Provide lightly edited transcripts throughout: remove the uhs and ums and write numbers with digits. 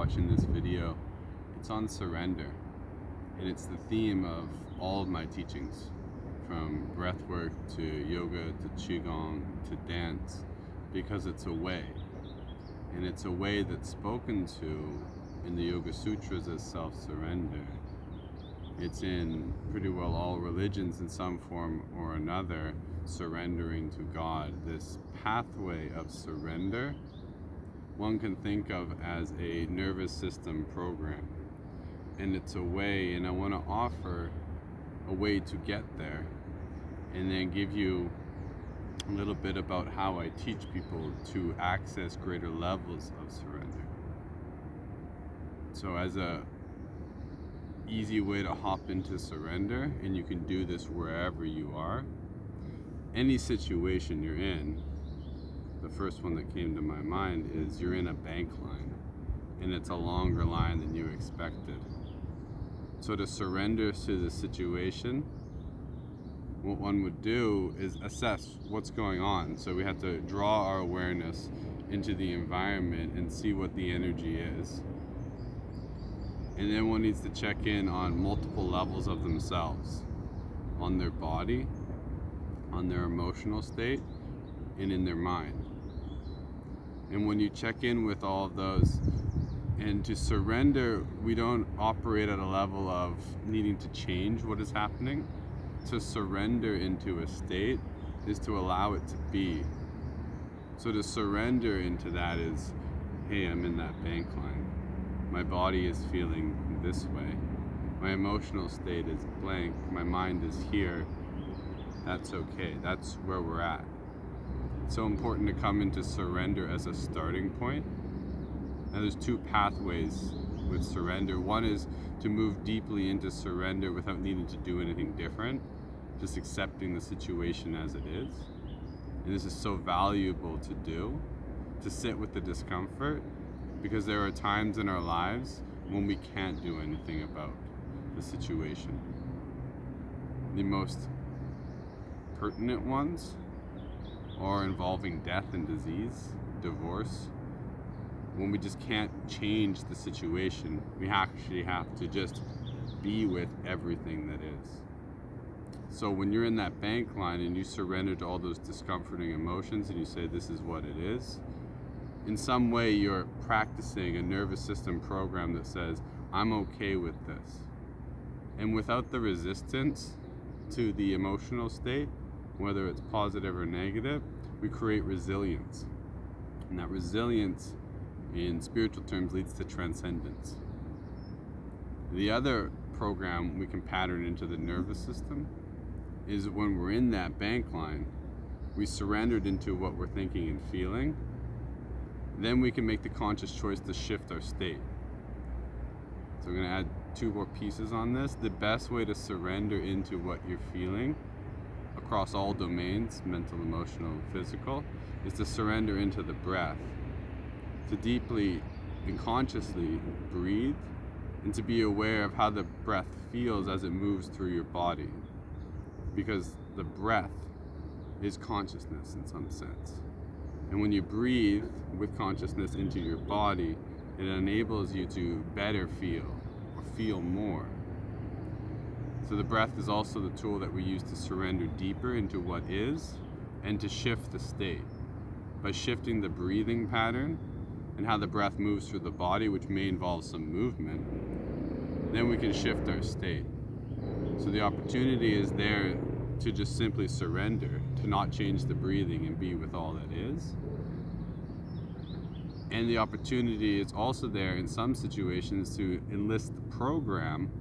watching this video. It's on surrender, and it's the theme of all of my teachings, from breathwork to yoga to qigong to dance, because it's a way, and it's a way that's spoken to in the Yoga Sutras as self-surrender. It's in pretty well all religions in some form or another, surrendering to God. This pathway of surrender, one can think of as a nervous system program. And it's a way, and I want to offer a way to get there, and then give you a little bit about how I teach people to access greater levels of surrender. So as a easy way to hop into surrender, and you can do this wherever you are, any situation you're in, the first one that came to my mind is you're in a bank line, and it's a longer line than you expected. So to surrender to the situation, what one would do is assess what's going on. So we have to draw our awareness into the environment and see what the energy is. And then one needs to check in on multiple levels of themselves, on their body, on their emotional state, and in their mind. And when you check in with all of those, and to surrender, we don't operate at a level of needing to change what is happening. To surrender into a state is to allow it to be. So to surrender into that is, hey, I'm in that bank line. My body is feeling this way. My emotional state is blank. My mind is here. That's okay. That's where we're at. It's so important to come into surrender as a starting point. Now there's two pathways with surrender. One is to move deeply into surrender without needing to do anything different, just accepting the situation as it is. And this is so valuable to do, to sit with the discomfort, because there are times in our lives when we can't do anything about the situation. The most pertinent ones are involving death and disease, divorce. When we just can't change the situation, we actually have to just be with everything that is. So when you're in that bank line and you surrender to all those discomforting emotions and you say, this is what it is, in some way you're practicing a nervous system program that says, I'm okay with this. And without the resistance to the emotional state, whether it's positive or negative, we create resilience. And that resilience, in spiritual terms, leads to transcendence. The other program we can pattern into the nervous system is when we're in that bank line, we surrendered into what we're thinking and feeling. Then we can make the conscious choice to shift our state. So I'm going to add two more pieces on this. The best way to surrender into what you're feeling across all domains, mental, emotional, physical, is to surrender into the breath. To deeply and consciously breathe, and to be aware of how the breath feels as it moves through your body. Because the breath is consciousness in some sense. And when you breathe with consciousness into your body, it enables you to better feel, or feel more. So the breath is also the tool that we use to surrender deeper into what is, and to shift the state. By shifting the breathing pattern, and how the breath moves through the body, which may involve some movement, then we can shift our state. So the opportunity is there to just simply surrender, to not change the breathing and be with all that is. And the opportunity is also there in some situations to enlist the program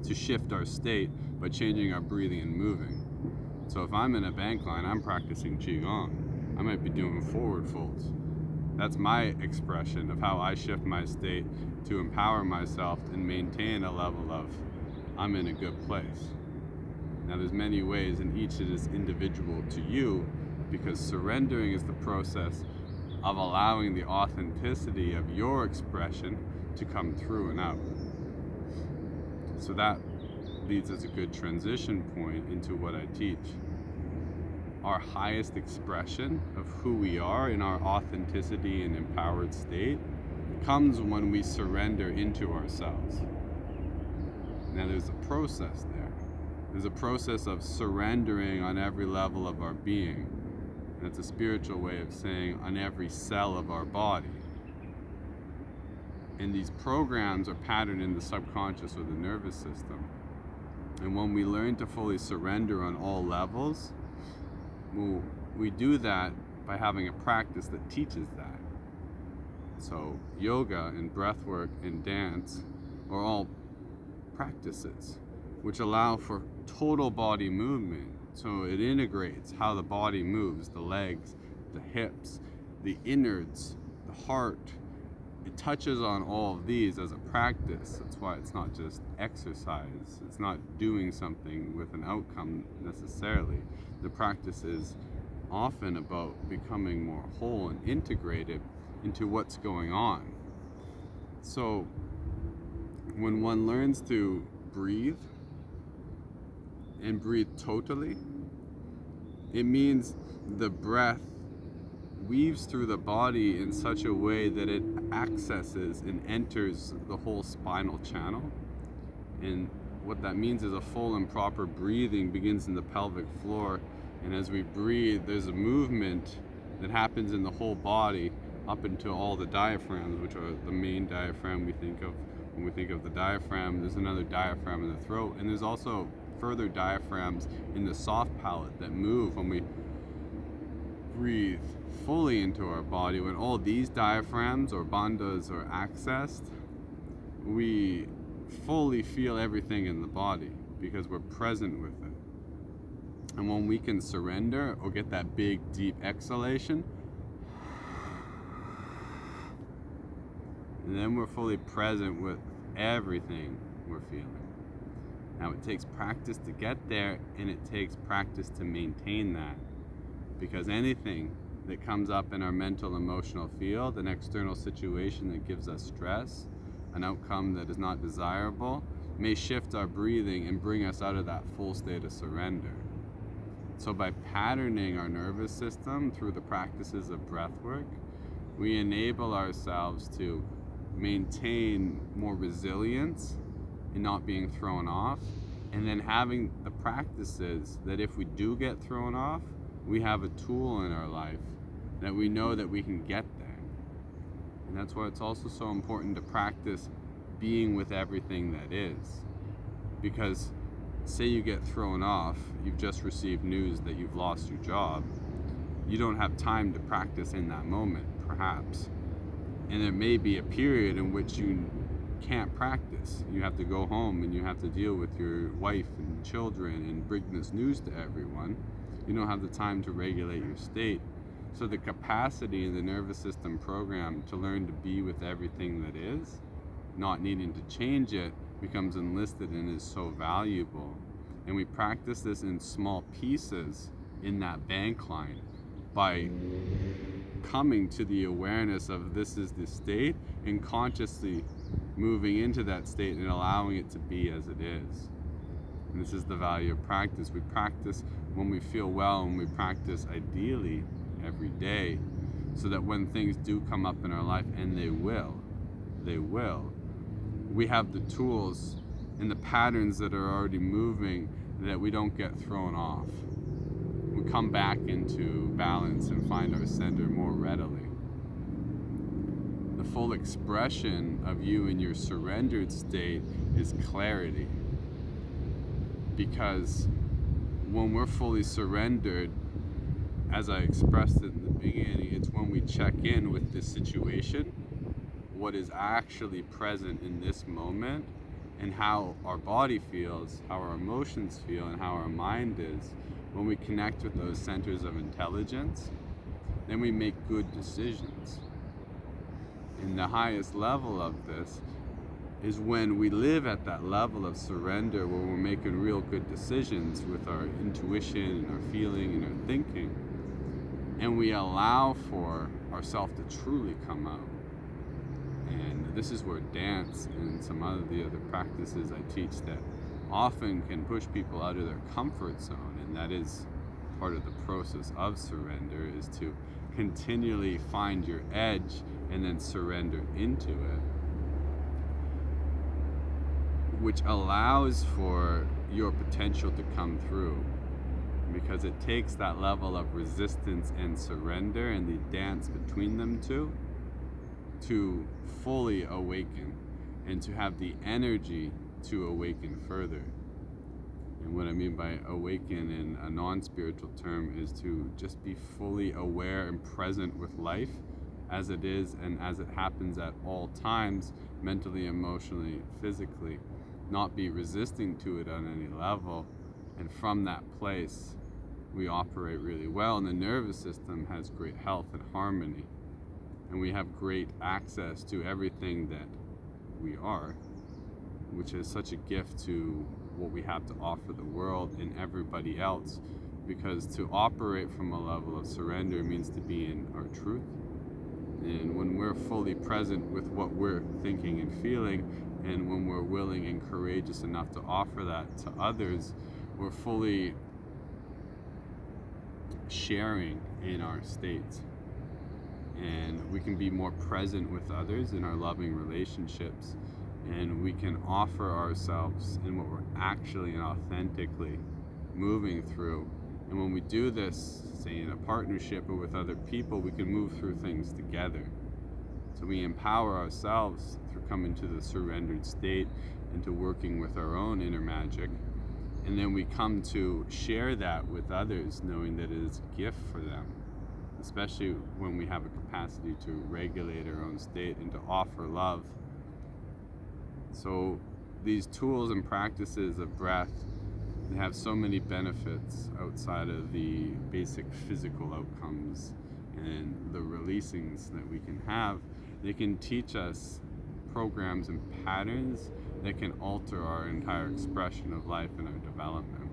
to shift our state by changing our breathing and moving. So if I'm in a bank line, I'm practicing qigong. I might be doing forward folds. That's my expression of how I shift my state to empower myself and maintain a level of, I'm in a good place. Now there's many ways, and each is individual to you, because surrendering is the process of allowing the authenticity of your expression to come through and out. So that leads as a good transition point into what I teach. Our highest expression of who we are in our authenticity and empowered state comes when we surrender into ourselves. Now there's a process there. There's a process of surrendering on every level of our being. And it's a spiritual way of saying on every cell of our body. And these programs are patterned in the subconscious or the nervous system. And when we learn to fully surrender on all levels, we do that by having a practice that teaches that. So yoga and breathwork and dance are all practices which allow for total body movement. So it integrates how the body moves, the legs, the hips, the innards, the heart. It touches on all of these as a practice. That's why it's not just exercise. It's not doing something with an outcome necessarily. The practice is often about becoming more whole and integrated into what's going on. So when one learns to breathe and breathe totally, it means the breath weaves through the body in such a way that it accesses and enters the whole spinal channel. And what that means is a full and proper breathing begins in the pelvic floor. And as we breathe, there's a movement that happens in the whole body up into all the diaphragms, which are the main diaphragm we think of. When we think of the diaphragm, there's another diaphragm in the throat. And there's also further diaphragms in the soft palate that move when we breathe fully into our body. When all these diaphragms or bandhas are accessed, we fully feel everything in the body because we're present with it. And when we can surrender or get that big deep exhalation, and then we're fully present with everything we're feeling. Now it takes practice to get there, and it takes practice to maintain that, because anything that comes up in our mental emotional field, an external situation that gives us stress, an outcome that is not desirable, may shift our breathing and bring us out of that full state of surrender. So by patterning our nervous system through the practices of breathwork, we enable ourselves to maintain more resilience in not being thrown off, and then having the practices that if we do get thrown off, we have a tool in our life that we know that we can get there. And that's why it's also so important to practice being with everything that is. Because say you get thrown off, you've just received news that you've lost your job, you don't have time to practice in that moment, perhaps. And there may be a period in which you can't practice. You have to go home and you have to deal with your wife and children and bring this news to everyone. You don't have the time to regulate your state. So the capacity in the nervous system program to learn to be with everything that is, not needing to change it, becomes enlisted and is so valuable. And we practice this in small pieces in that bank line by coming to the awareness of this is the state and consciously moving into that state and allowing it to be as it is. And this is the value of practice. We practice when we feel well, and we practice ideally every day, so that when things do come up in our life, and they will, we have the tools and the patterns that are already moving, that we don't get thrown off. We come back into balance and find our center more readily. The full expression of you in your surrendered state is clarity. Because when we're fully surrendered, as I expressed in the beginning, it's when we check in with this situation, what is actually present in this moment, and how our body feels, how our emotions feel, and how our mind is. When we connect with those centers of intelligence, then we make good decisions. And the highest level of this is when we live at that level of surrender, where we're making real good decisions with our intuition and our feeling and our thinking, and we allow for ourselves to truly come out. And this is where dance and some of the other practices I teach that often can push people out of their comfort zone, and that is part of the process of surrender, is to continually find your edge and then surrender into it, which allows for your potential to come through, because it takes that level of resistance and surrender and the dance between them two to fully awaken and to have the energy to awaken further. And what I mean by awaken in a non-spiritual term is to just be fully aware and present with life as it is and as it happens at all times, mentally, emotionally, physically, not be resisting to it on any level. And from that place, we operate really well, and the nervous system has great health and harmony, and we have great access to everything that we are, which is such a gift to what we have to offer the world and everybody else, because to operate from a level of surrender means to be in our truth. And when we're fully present with what we're thinking and feeling, and when we're willing and courageous enough to offer that to others, we're fully sharing in our states, and we can be more present with others in our loving relationships, and we can offer ourselves in what we're actually and authentically moving through. And when we do this, say in a partnership or with other people, we can move through things together. So we empower ourselves through coming to the surrendered state, into working with our own inner magic. And then we come to share that with others, knowing that it is a gift for them, especially when we have a capacity to regulate our own state and to offer love. So these tools and practices of breath, they have so many benefits outside of the basic physical outcomes and the releasings that we can have. They can teach us programs and patterns that can alter our entire expression of life and our development.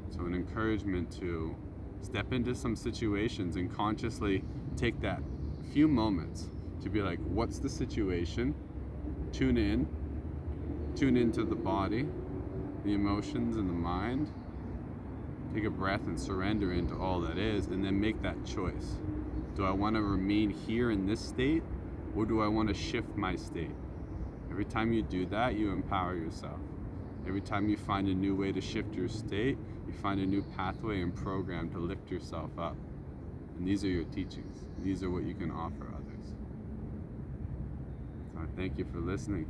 So an encouragement to step into some situations and consciously take that few moments to be like, what's the situation? Tune into the body, the emotions, and the mind. Take a breath and surrender into all that is, and then make that choice. Do I want to remain here in this state, or do I want to shift my state? Every time you do that, you empower yourself. Every time you find a new way to shift your state, you find a new pathway and program to lift yourself up. And these are your teachings. These are what you can offer others. So I thank you for listening.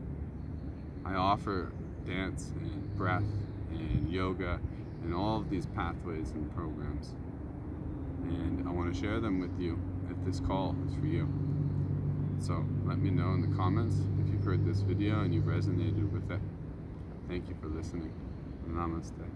I offer dance and breath and yoga and all of these pathways and programs. And I want to share them with you if this call is for you. So let me know in the comments if you've heard this video and you've resonated with it. Thank you for listening. Namaste.